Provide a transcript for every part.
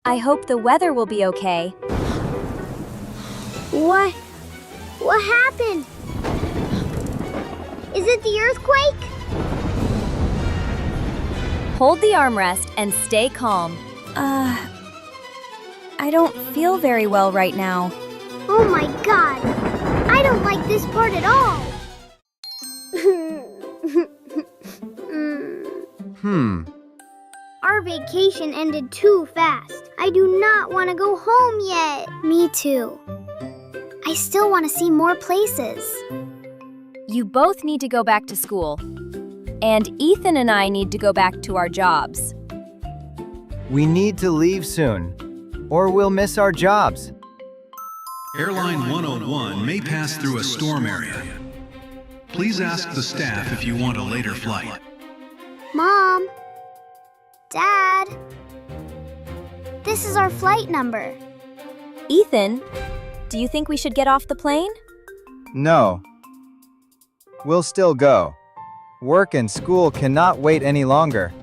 I hope the weather will be okay. What? What happened? Is it the earthquake? Hold the armrest and stay calm. I don't feel very well right now. Oh my god! I don't like this part at all! Our vacation ended too fast. I do not want to go home yet. Me too. I still want to see more places. You both need to go back to school. And Ethan and I need to go back to our jobs. We need to leave soon, or we'll miss our jobs. Airline 101 may pass through a storm area. Please ask the staff if you want a later flight. Mom? Dad? This is our flight number. Ethan, do you think we should get off the plane? No. We'll still go. Work and school cannot wait any longer.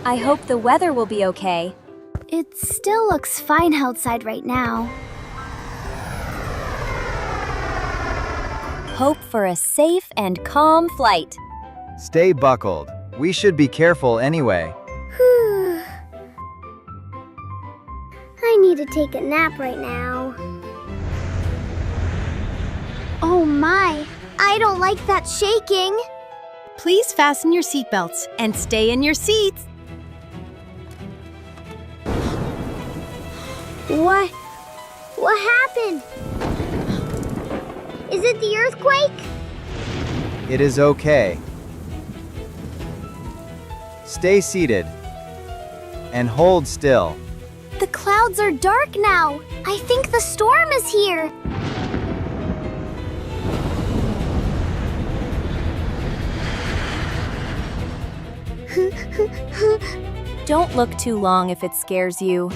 I hope the weather will be okay. It still looks fine outside right now. Hope for a safe and calm flight. Stay buckled. We should be careful anyway. I need to take a nap right now. Oh my, I don't like that shaking. Please fasten your seatbelts and stay in your seats. What? What happened? Is it the earthquake? It is okay. Stay seated and hold still. The clouds are dark now. I think the storm is here. Don't look too long if it scares you.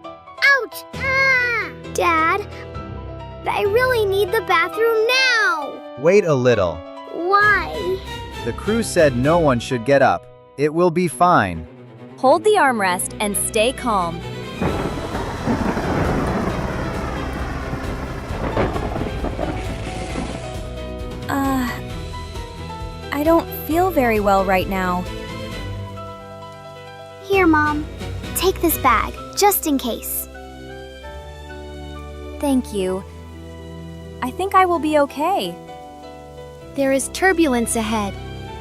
Ouch! Ah! Dad, I really need the bathroom now. Wait a little. Why? The crew said no one should get up. It will be fine. Hold the armrest and stay calm. I don't feel very well right now. Here, Mom. Take this bag, just in case. Thank you. I think I will be okay. There is turbulence ahead.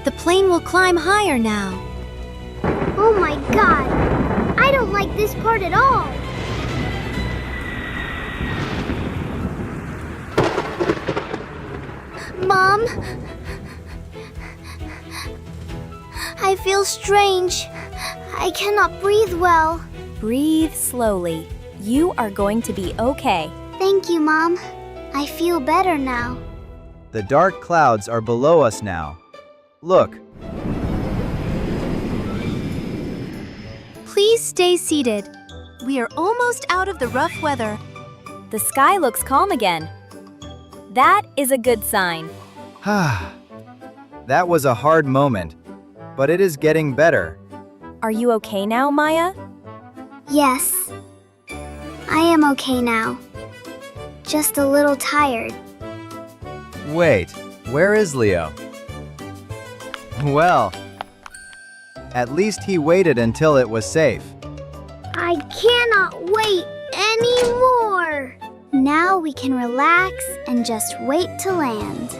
The plane will climb higher now. Oh my god! I don't like this part at all! Mom? I feel strange. I cannot breathe well. Breathe slowly. You are going to be okay. Thank you, Mom. I feel better now. The dark clouds are below us now. Look. Please stay seated. We are almost out of the rough weather. The sky looks calm again. That is a good sign. That was a hard moment, but it is getting better. Are you okay now, Maya? Yes. I am okay now. Just a little tired. Wait, where is Leo? Well, at least he waited until it was safe. I cannot wait anymore. Now we can relax and just wait to land.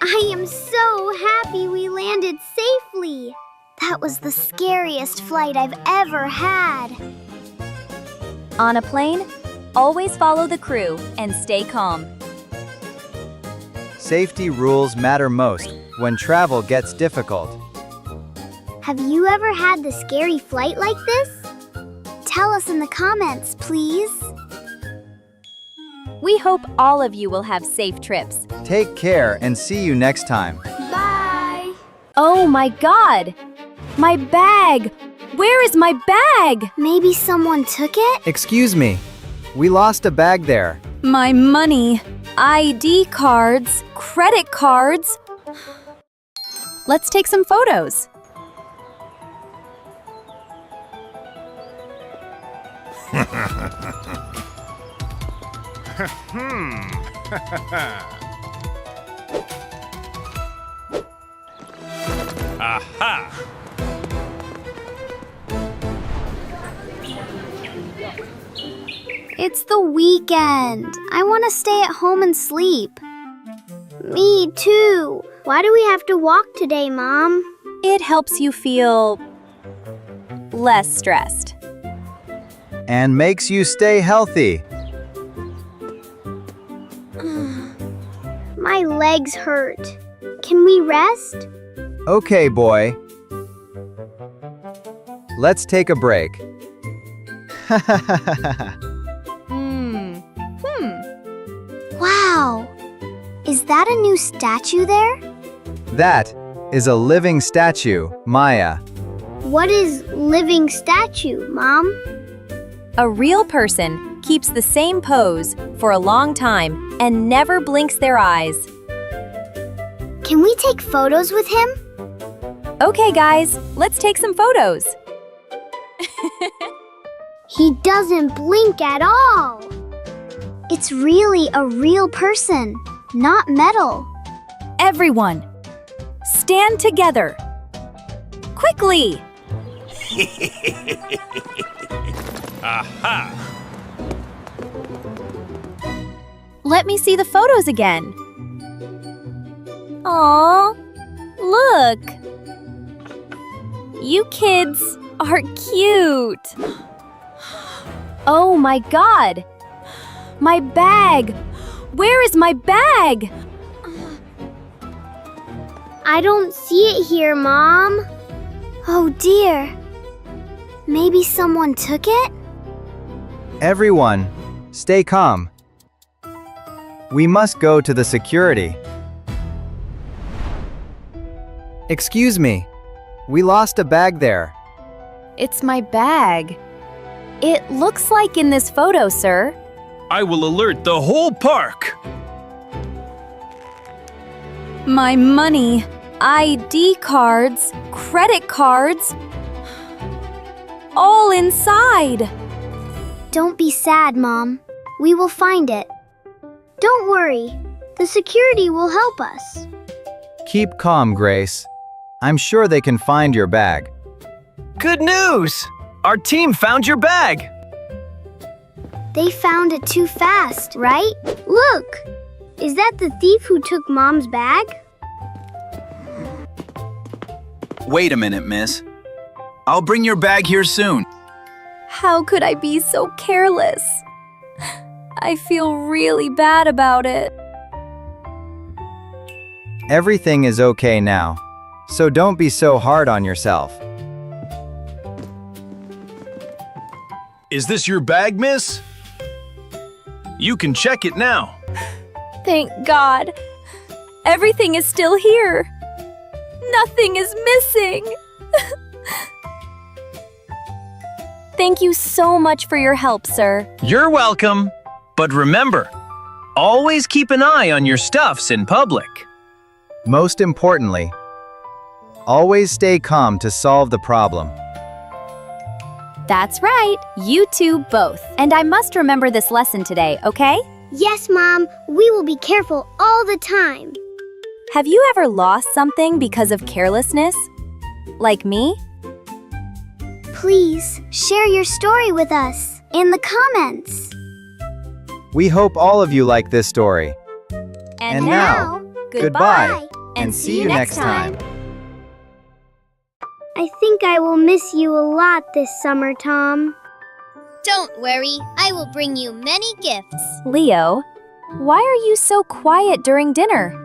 I am so happy we landed safely. That was the scariest flight I've ever had. On a plane, always follow the crew and stay calm. Safety rules matter most when travel gets difficult. Have you ever had the scary flight like this? Tell us in the comments, please. We hope all of you will have safe trips. Take care and see you next time. Bye. Oh my God! My bag! Where is my bag? Maybe someone took it? Excuse me. We lost a bag there. My money. ID cards, credit cards. Let's take some photos. Aha! It's the weekend. I want to stay at home and sleep. Me too. Why do we have to walk today, Mom? It helps you feel less stressed. And makes you stay healthy. My legs hurt. Can we rest? Okay, boy. Let's take a break. Wow. Is that a new statue there? That is a living statue, Maya. What is living statue, Mom? A real person keeps the same pose for a long time and never blinks their eyes. Can we take photos with him? Okay, guys, let's take some photos. He doesn't blink at all. It's really a real person, not metal. Everyone, stand together. Quickly! Aha! Let me see the photos again. Aw, look. You kids are cute. Oh my God. My bag. Where is my bag? I don't see it here, Mom. Oh dear. Maybe someone took it? Everyone, stay calm. We must go to the security. Excuse me. We lost a bag there. It's my bag. It looks like in this photo, sir. I will alert the whole park! My money, ID cards, credit cards, all inside. Don't be sad, Mom. We will find it. Don't worry. The security will help us. Keep calm, Grace. I'm sure they can find your bag. Good news! Our team found your bag! They found it too fast, right? Look! Is that the thief who took Mom's bag? Wait a minute, miss. I'll bring your bag here soon. How could I be so careless? I feel really bad about it. Everything is okay now, so don't be so hard on yourself. Is this your bag, miss? You can check it now. Thank God. Everything is still here. Nothing is missing. Thank you so much for your help, sir. You're welcome. But remember, always keep an eye on your stuffs in public. Most importantly, always stay calm to solve the problem. That's right. You two both. And I must remember this lesson today, okay? Yes, Mom. We will be careful all the time. Have you ever lost something because of carelessness? Like me? Please share your story with us in the comments. We hope all of you like this story. And now, goodbye, and see you next time. I think I will miss you a lot this summer, Tom. Don't worry, I will bring you many gifts. Leo, why are you so quiet during dinner?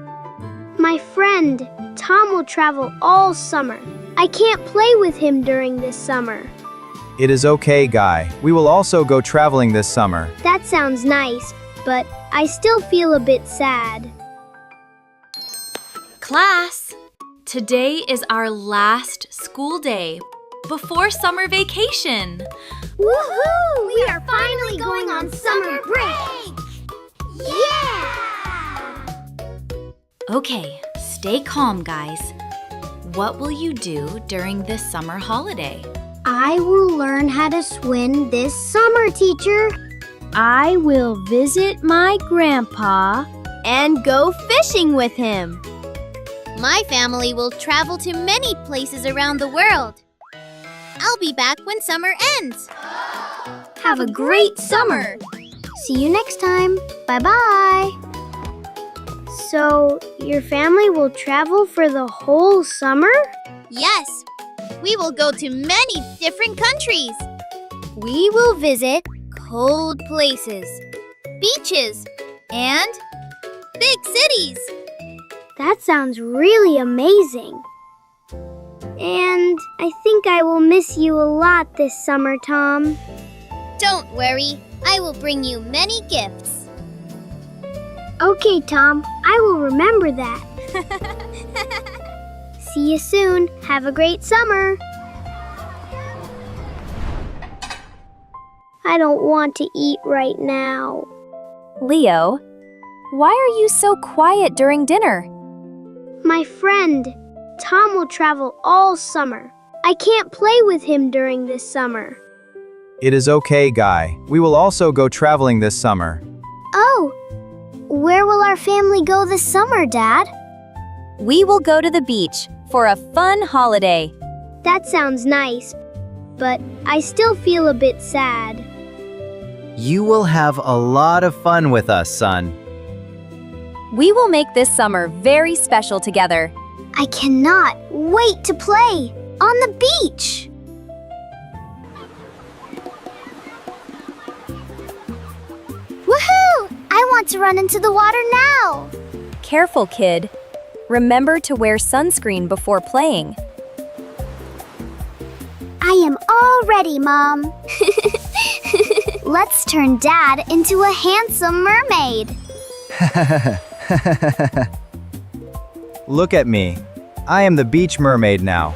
My friend, Tom will travel all summer. I can't play with him during this summer. It is okay, Guy. We will also go traveling this summer. That sounds nice, but I still feel a bit sad. Class, today is our last school day before summer vacation. Woohoo! We are finally going on summer break! Yeah! Okay, stay calm, guys. What will you do during this summer holiday? I will learn how to swim this summer, teacher. I will visit my grandpa and go fishing with him. My family will travel to many places around the world. I'll be back when summer ends. Have a great summer. See you next time. Bye-bye. So, your family will travel for the whole summer? Yes, we will go to many different countries. We will visit Cold places, beaches, and big cities. That sounds really amazing. And I think I will miss you a lot this summer, Tom. Don't worry, I will bring you many gifts. Okay, Tom, I will remember that. See you soon. Have a great summer. I don't want to eat right now. Leo, why are you so quiet during dinner? My friend, Tom will travel all summer. I can't play with him during this summer. It is okay, Guy. We will also go traveling this summer. Oh, where will our family go this summer, Dad? We will go to the beach for a fun holiday. That sounds nice, but I still feel a bit sad. You will have a lot of fun with us, son. We will make this summer very special together. I cannot wait to play on the beach. Woohoo! I want to run into the water now. Careful, kid. Remember to wear sunscreen before playing. I am all ready, Mom. Let's turn Dad into a handsome mermaid. Look at me. I am the beach mermaid now.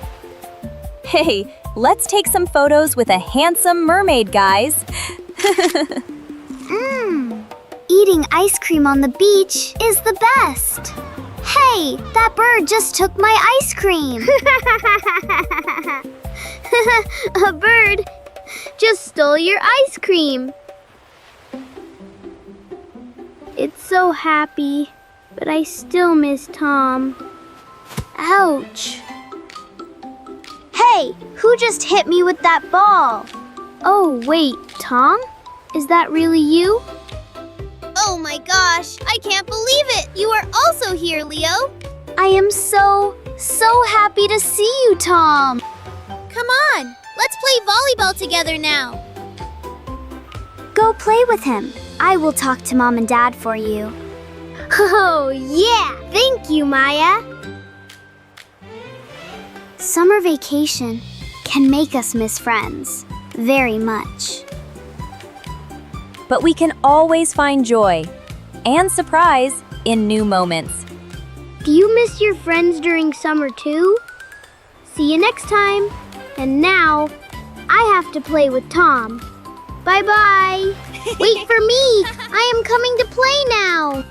Hey, let's take some photos with a handsome mermaid, guys. Eating ice cream on the beach is the best. Hey, that bird just took my ice cream. A bird just stole your ice cream. It's so happy, but I still miss Tom. Ouch. Hey, who just hit me with that ball? Oh, wait, Tom? Is that really you? Oh my gosh, I can't believe it! You are also here, Leo! I am so happy to see you, Tom. Come on, let's play volleyball together now. Go play with him. I will talk to Mom and Dad for you. Oh, yeah! Thank you, Maya. Summer vacation can make us miss friends very much. But we can always find joy and surprise in new moments. Do you miss your friends during summer too? See you next time. And now, I have to play with Tom. Bye-bye. Wait for me. I am coming to play now.